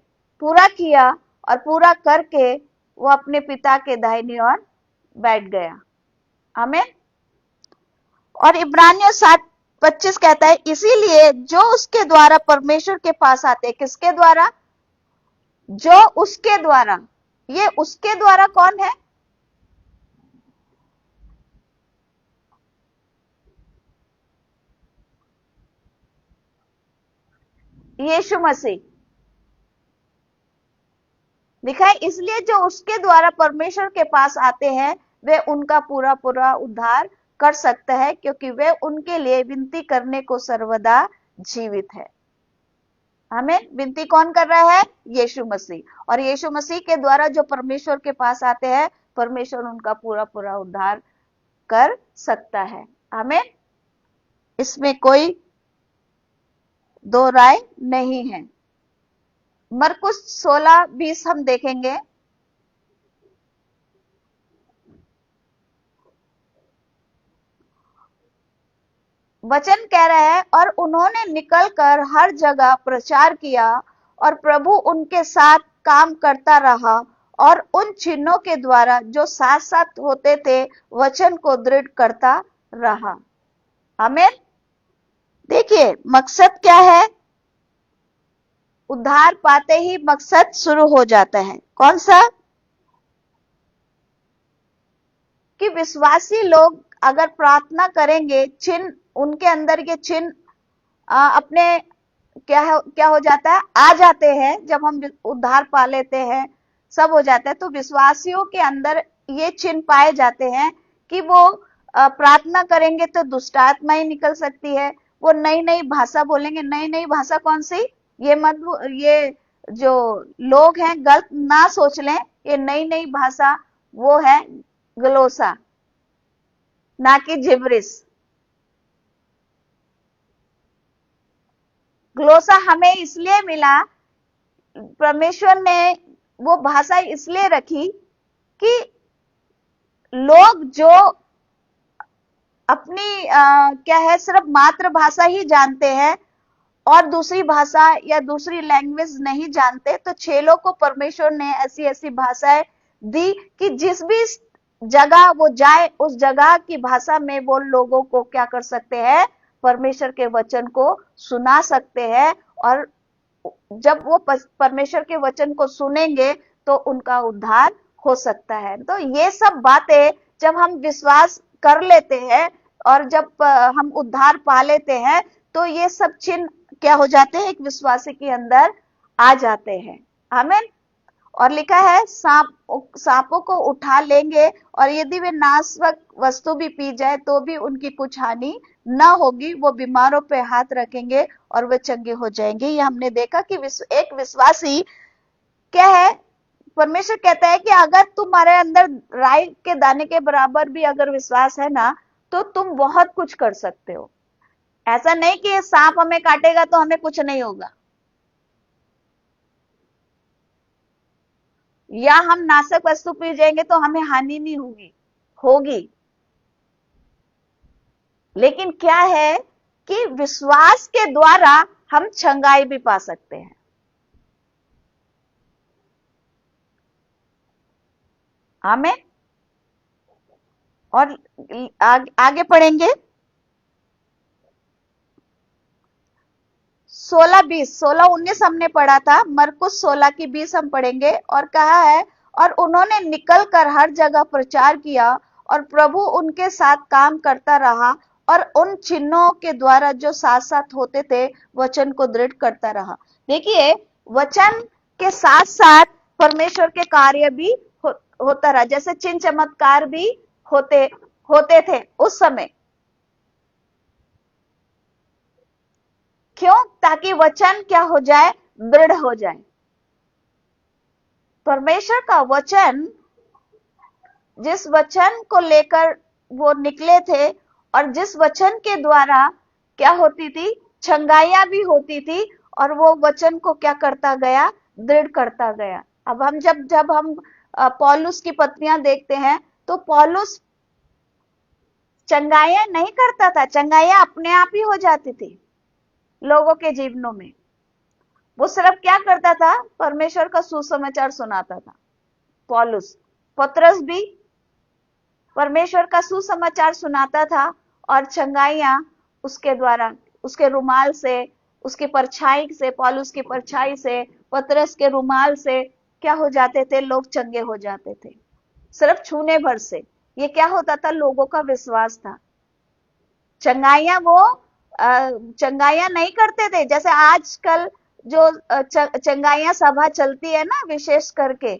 पूरा किया, और पूरा करके वो अपने पिता के दाहिनी ओर बैठ गया। आमीन। और इब्रानियों 7:25 कहता है, इसीलिए जो उसके द्वारा परमेश्वर के पास आते हैं, किसके द्वारा? जो उसके द्वारा। ये उसके द्वारा कौन है? यीशु मसीह। लिखा है, इसलिए जो उसके द्वारा परमेश्वर के पास आते हैं वे उनका पूरा पूरा उद्धार कर सकता है, क्योंकि वे उनके लिए विनती करने को सर्वदा जीवित है। हमें विनती कौन कर रहा है? यीशु मसीह। और यीशु मसीह के द्वारा जो परमेश्वर के पास आते हैं, परमेश्वर उनका पूरा पूरा उद्धार कर सकता है। हमें इसमें कोई दो राय नहीं है। मरकुस 16:20 हम देखेंगे। वचन कह रहा है, और उन्होंने निकलकर हर जगह प्रचार किया और प्रभु उनके साथ काम करता रहा, और उन चिन्हों के द्वारा जो साथ साथ होते थे वचन को दृढ़ करता रहा। आमीन। देखिए मकसद क्या है? उद्धार पाते ही मकसद शुरू हो जाता है। कौन सा? कि विश्वासी लोग अगर प्रार्थना करेंगे, चिन्ह उनके अंदर के चिन्ह अपने क्या हो जाता है? आ जाते हैं। जब हम उद्धार पा लेते हैं, सब हो जाता है, तो विश्वासियों के अंदर ये चिन्ह पाए जाते हैं कि वो प्रार्थना करेंगे तो दुष्ट आत्मा ही निकल सकती है, वो नई नई भाषा बोलेंगे। नई नई भाषा कौन सी? ये जो लोग हैं गलत ना सोच लें, ये नई नई भाषा वो है ग्लोसा, ना कि जिब्रिस। ग्लोसा हमें इसलिए मिला, परमेश्वर ने वो भाषा इसलिए रखी कि लोग जो अपनी क्या है सिर्फ मातृभाषा ही जानते हैं और दूसरी भाषा या दूसरी लैंग्वेज नहीं जानते, तो चेलों को परमेश्वर ने ऐसी ऐसी भाषाएं दी कि जिस भी जगह वो जाए उस जगह की भाषा में वो लोगों को क्या कर सकते हैं, परमेश्वर के वचन को सुना सकते हैं। और जब वो परमेश्वर के वचन को सुनेंगे तो उनका उद्धार हो सकता है। तो ये सब बातें जब हम विश्वास कर लेते हैं और जब हम उद्धार पा लेते हैं, तो ये सब चिन्ह क्या हो जाते हैं, एक विश्वासी के अंदर आ जाते हैं। आमीन। और लिखा है सांपों को उठा लेंगे और यदि वे नाशक वस्तु भी पी जाए तो भी उनकी कुछ हानि न होगी। वो बीमारों पे हाथ रखेंगे और वे चंगे हो जाएंगे। ये हमने देखा कि एक विश्वासी क्या है, परमेश्वर कहता है कि अगर तुम्हारे अंदर राई के दाने के बराबर भी अगर विश्वास है ना, तो तुम बहुत कुछ कर सकते हो। ऐसा नहीं कि सांप हमें काटेगा तो हमें कुछ नहीं होगा, या हम नाशक वस्तु पी जाएंगे तो हमें हानि नहीं होगी। लेकिन क्या है कि विश्वास के द्वारा हम छंगाई भी पा सकते हैं। आमीन। और आगे पढ़ेंगे 16-19 हमने पढ़ा था, मरकुस 16 की 20 हम पढ़ेंगे। और कहा है, और उन्होंने निकलकर हर जगह प्रचार किया और प्रभु उनके साथ काम करता रहा और उन चिन्हों के द्वारा जो साथ साथ होते थे वचन को दृढ़ करता रहा। देखिए, वचन के साथ साथ परमेश्वर के कार्य भी होता रहा। जैसे चिन्ह चमत्कार भी होते थे उस समय। क्यों? ताकि वचन क्या हो जाए, दृढ़ हो जाए। परमेश्वर का वचन, जिस वचन को लेकर वो निकले थे और जिस वचन के द्वारा क्या होती थी, छंगाइयां भी होती थी, और वो वचन को क्या करता गया, दृढ़ करता गया। अब हम जब हम पौलुस की पत्रियां देखते हैं तो पौलुस चंगाइयां नहीं करता था, चंगाइयां अपने आप ही हो जाती थी लोगों के जीवनों में। वो सिर्फ क्या करता था, परमेश्वर का सुसमाचार सुनाता था। पौलुस, पतरस भी परमेश्वर का सुसमाचार सुनाता था और चंगाइयां उसके द्वारा, उसके रुमाल से, उसकी परछाई से, पौलुस की परछाई से, पतरस के रुमाल से क्या हो जाते थे, लोग चंगे हो जाते थे सिर्फ छूने भर से। ये क्या होता था, लोगों का विश्वास था। चंगाइयां वो चंगाइयां नहीं करते थे जैसे आजकल जो चंगाइयां सभा चलती है ना, विशेष करके,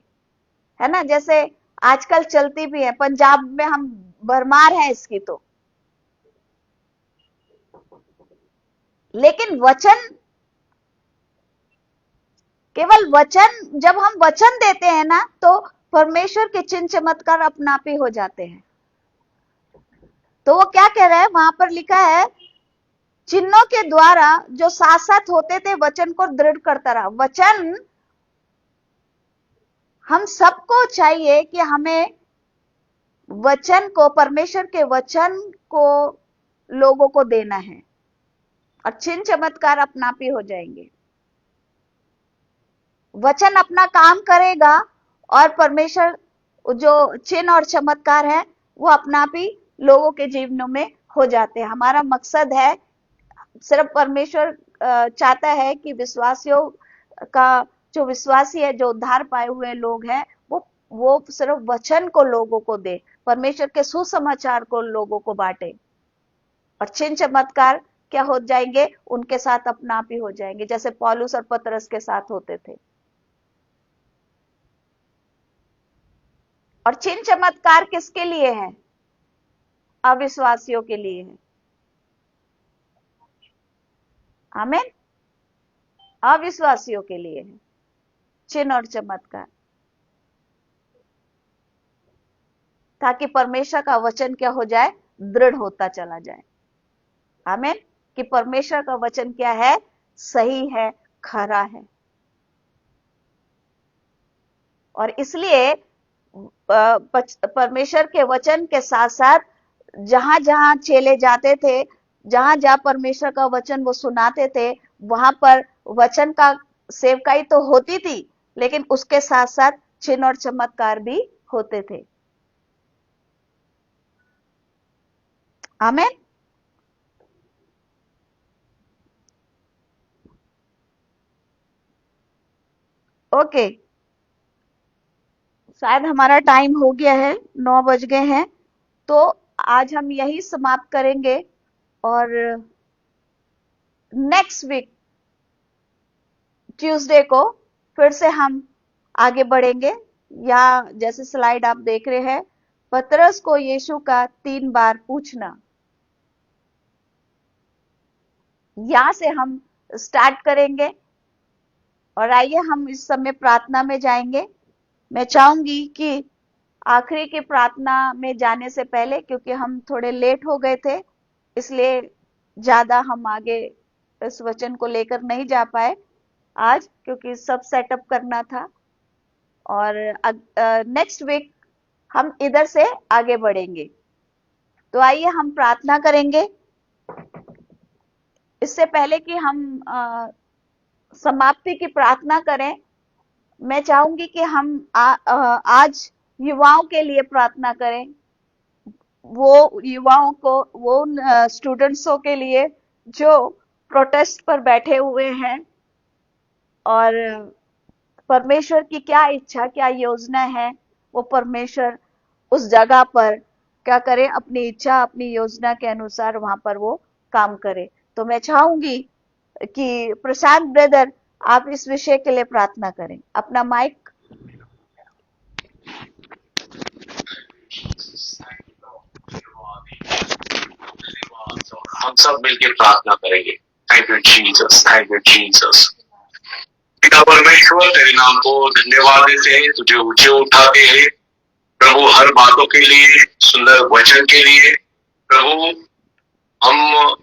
है ना, जैसे आजकल चलती भी है। पंजाब में हम भरमार है इसकी। तो लेकिन वचन, केवल वचन, जब हम वचन देते हैं ना, तो परमेश्वर के चिन्ह चमत्कार अपना आप ही हो जाते हैं। तो वो क्या कह रहा है, वहां पर लिखा है, चिन्हों के द्वारा जो साथ साथ होते थे वचन को दृढ़ करता रहा। वचन, हम सबको चाहिए कि हमें वचन को, परमेश्वर के वचन को लोगों को देना है और चिन्ह चमत्कार अपना आप ही हो जाएंगे। वचन अपना काम करेगा और परमेश्वर जो चिन्ह और चमत्कार है वो अपना आप ही लोगों के जीवनों में हो जाते हैं। हमारा मकसद है, सिर्फ परमेश्वर चाहता है कि विश्वासियों का, जो विश्वासी है, जो उद्धार पाए हुए लोग हैं, वो सिर्फ वचन को लोगों को दे, परमेश्वर के सुसमाचार को लोगों को बांटे, और चिन्ह चमत्कार क्या हो जाएंगे, उनके साथ अपना आप ही हो जाएंगे, जैसे पौलुस और पतरस के साथ होते थे। और चिन्ह चमत्कार किसके लिए है? अविश्वासियों के लिए है। आमीन। अविश्वासियों के लिए है चिन्ह और चमत्कार, ताकि परमेश्वर का वचन क्या हो जाए, दृढ़ होता चला जाए। आमीन। कि परमेश्वर का वचन क्या है, सही है, खरा है। और इसलिए परमेश्वर के वचन के साथ साथ जहां जहां चेले जाते थे, जहां जहां परमेश्वर का वचन वो सुनाते थे, वहां पर वचन का सेवकाई तो होती थी, लेकिन उसके साथ साथ चिन्ह और चमत्कार भी होते थे। आमीन। ओके, शायद हमारा टाइम हो गया है, 9 बज गए हैं, तो आज हम यही समाप्त करेंगे और नेक्स्ट वीक ट्यूसडे को फिर से हम आगे बढ़ेंगे। या जैसे स्लाइड आप देख रहे हैं, पतरस को यीशु का 3 बार पूछना, यहां से हम स्टार्ट करेंगे। और आइए हम इस समय प्रार्थना में जाएंगे। मैं चाहूंगी कि आखिरी की प्रार्थना में जाने से पहले, क्योंकि हम थोड़े लेट हो गए थे, इसलिए ज्यादा हम आगे इस वचन को लेकर नहीं जा पाए आज, क्योंकि सब सेटअप करना था। और नेक्स्ट वीक हम इधर से आगे बढ़ेंगे। तो आइए हम प्रार्थना करेंगे। इससे पहले कि हम समाप्ति की प्रार्थना करें, मैं चाहूंगी कि हम आज युवाओं के लिए प्रार्थना करें। वो युवाओं को, वो स्टूडेंट्सों के लिए जो प्रोटेस्ट पर बैठे हुए हैं, और परमेश्वर की क्या इच्छा, क्या योजना है, वो परमेश्वर उस जगह पर क्या करे, अपनी इच्छा, अपनी योजना के अनुसार वहां पर वो काम करे। तो मैं चाहूंगी कि प्रशांत ब्रदर, आप इस विषय के लिए प्रार्थना करें। अपना माइक। हम सब मिलकर प्रार्थना करेंगे। Thank you Jesus, thank you Jesus. पिता परमेश्वर, तेरे नाम को धन्यवाद देते हैं, तुझे ऊंचे उठाते हैं प्रभु, हर बातों के लिए, सुंदर वचन के लिए। प्रभु, हम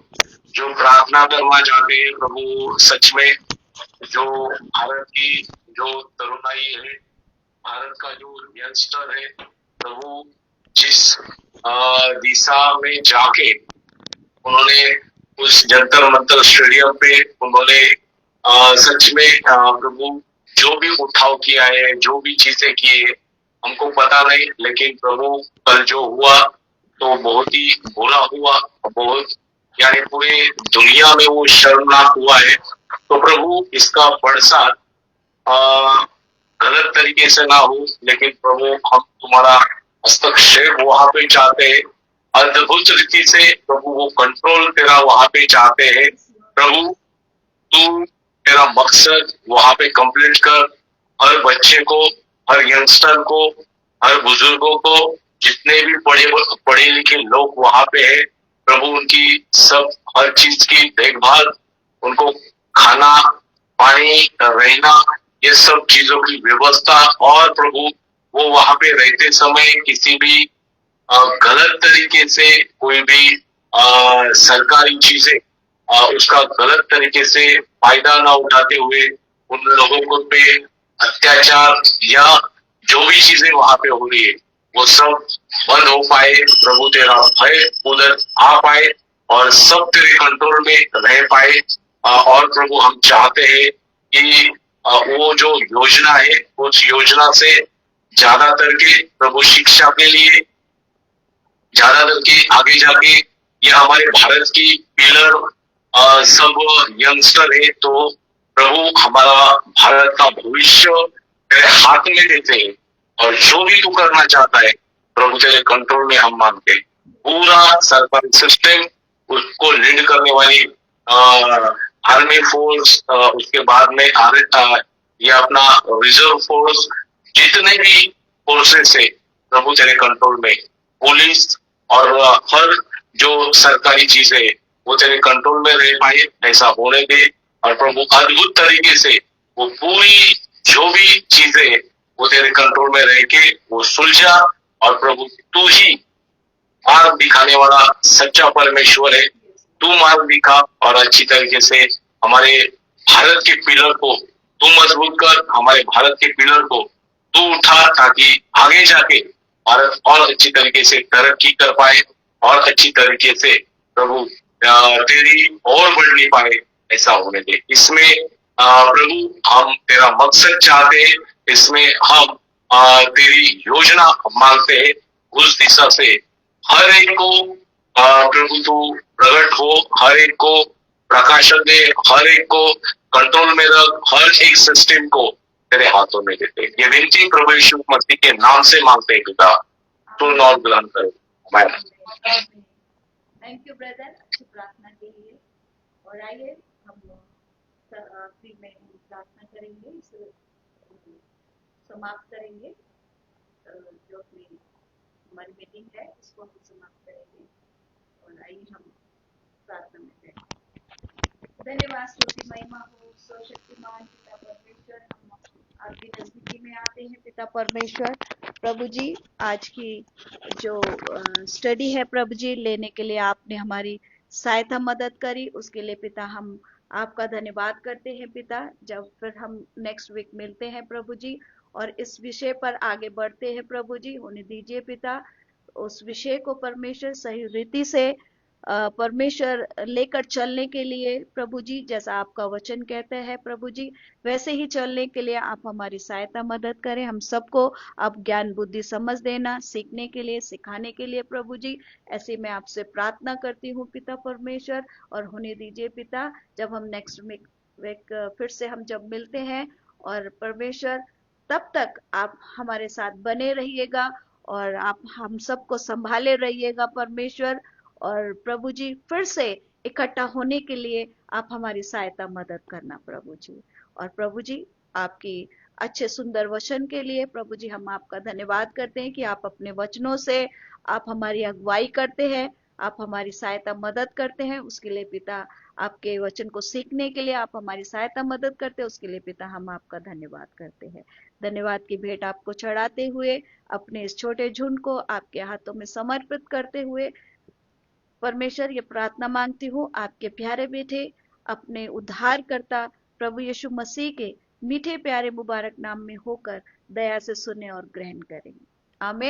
जो प्रार्थना करना चाहते हैं प्रभु, सच में जो भारत की जो तरुणाई है, भारत का जो यंगस्टर है प्रभु, जिस दिशा में जाके उन्होंने उस जंतर मंतर स्टेडियम पे उन्होंने सच में प्रभु जो भी उठाव किया है, जो भी चीजें की है, हमको पता नहीं, लेकिन प्रभु कल जो हुआ तो बहुत ही बुरा हुआ, बहुत यानी पूरे दुनिया में वो शर्मनाक हुआ है। तो प्रभु इसका बरसात गलत तरीके से ना हो, लेकिन प्रभु हम तुम्हारा हस्तक्षेप वहां पे चाहते हैं, अद्भुत रीति से प्रभु वो कंट्रोल तेरा वहां पे चाहते हैं। प्रभु तू तेरा मकसद वहां पे कंप्लीट कर, हर बच्चे को, हर यंगस्टर को, हर बुजुर्गों को, जितने भी पढ़े लिखे लोग वहां पे है प्रभु, उनकी सब हर चीज की देखभाल, उनको खाना पानी रहना, ये सब चीजों की व्यवस्था, और प्रभु वो वहां पे रहते समय किसी भी गलत तरीके से कोई भी सरकारी चीजें उसका गलत तरीके से फायदा ना उठाते हुए उन लोगों को पे अत्याचार या जो भी चीजें वहां पे हो रही है वो सब बंद हो पाए। प्रभु तेरा भय उधर आ पाए और सब तेरे कंट्रोल में रह पाए। और प्रभु हम चाहते हैं कि वो जो योजना है उस योजना से ज्यादातर के प्रभु शिक्षा के लिए, ज्यादातर के आगे जाके ये हमारे भारत की पिलर सब यंगस्टर है, तो प्रभु हमारा भारत का भविष्य तेरे हाथ में देते हैं, और जो भी तू करना चाहता है प्रभु तेरे कंट्रोल में हम मांगते हैं। पूरा सरकारी सिस्टम, उसको लीड करने वाली आर्मी फोर्स, उसके बाद में ये अपना रिजर्व फोर्स, जितने भी फोर्सेस है प्रभु तेरे कंट्रोल में, पुलिस और हर जो सरकारी चीजें वो तेरे कंट्रोल में रह पाए, ऐसा होने दे। और प्रभु अद्भुत तरीके से वो पूरी जो भी चीजें वो तेरे कंट्रोल में रह के वो सुलझा। और प्रभु तू ही मार्ग दिखाने वाला सच्चा परमेश्वर है, तू मार्ग दिखा और अच्छी तरीके से हमारे भारत के पिलर को तू मजबूत कर, हमारे भारत के पिलर को तू उठा ताकि आगे जाके भारत और अच्छी तरीके से तरक्की कर पाए और अच्छी तरीके से प्रभु तेरी और बढ़ने पाए, ऐसा होने दे। इसमें प्रभु हम तेरा मकसद चाहते हैं, इसमें हम तेरी योजना मांगते हैं। उस दिशा से हर एक को प्रभु तू प्रकट हो, हर एक को प्रकाशन दे, हर एक को कंट्रोल में रख, हर एक सिस्टम को तेरे हाथों में देते। ये विनती प्रभु यीशु मसीह के नाम से मांगते हैं पिता, तू नाम ग्रहण करो। थैंक यू ब्रदर अच्छी प्रार्थना के लिए। और आइए हम आखिरी में प्रार्थना करेंगे, इसे समाप्त करेंगे। जो अपनी हमारी मीटिंग है इसको हम समाप्त करेंगे। और आइए हम प्रार्थना में बैठें। धन्यवाद, स्तुति महिमा हो सर्वशक्तिमान पिता परमेश्वर, हम आपकी नजदीकी में आते हैं पिता परमेश्वर। प्रभु जी, आज की जो स्टडी है प्रभु जी लेने के लिए आपने हमारी सहायता मदद करी, उसके लिए पिता हम आपका धन्यवाद करते हैं पिता। जब फिर हम नेक्स्ट वीक मिलते हैं प्रभु जी और इस विषय पर आगे बढ़ते हैं प्रभु जी, होने दीजिए पिता उस विषय को परमेश्वर सही रीति से परमेश्वर लेकर चलने के लिए प्रभु जी, जैसा आपका वचन कहता है प्रभु जी, वैसे ही चलने के लिए आप हमारी सहायता मदद करें। हम सबको आप ज्ञान बुद्धि समझ देना, सीखने के लिए सिखाने के लिए प्रभु जी, ऐसे मैं आपसे प्रार्थना करती हूँ पिता परमेश्वर। और होने दीजिए पिता, जब हम नेक्स्ट वीक फिर से हम जब मिलते हैं और परमेश्वर, तब तक आप हमारे साथ बने रहिएगा और आप हम सबको संभाले रहिएगा परमेश्वर। और प्रभु जी, फिर से इकट्ठा होने के लिए आप हमारी सहायता मदद करना प्रभु जी। और प्रभु जी, आपकी अच्छे सुंदर वचन के लिए प्रभु जी हम आपका धन्यवाद करते हैं कि आप अपने वचनों से आप हमारी अगुवाई करते हैं, आप हमारी सहायता मदद करते हैं। उसके लिए पिता, आपके वचन को सीखने के लिए आप हमारी सहायता मदद करते हैं, उसके लिए पिता हम आपका धन्यवाद करते हैं। धन्यवाद की भेंट आपको चढ़ाते हुए अपने इस छोटे झुंड को आपके हाथों में समर्पित करते हुए परमेश्वर, ये प्रार्थना मांगती हूँ आपके प्यारे बेटे अपने उद्धारकर्ता प्रभु यीशु मसीह के मीठे प्यारे मुबारक नाम में होकर दया से सुने और ग्रहण करें। आमीन।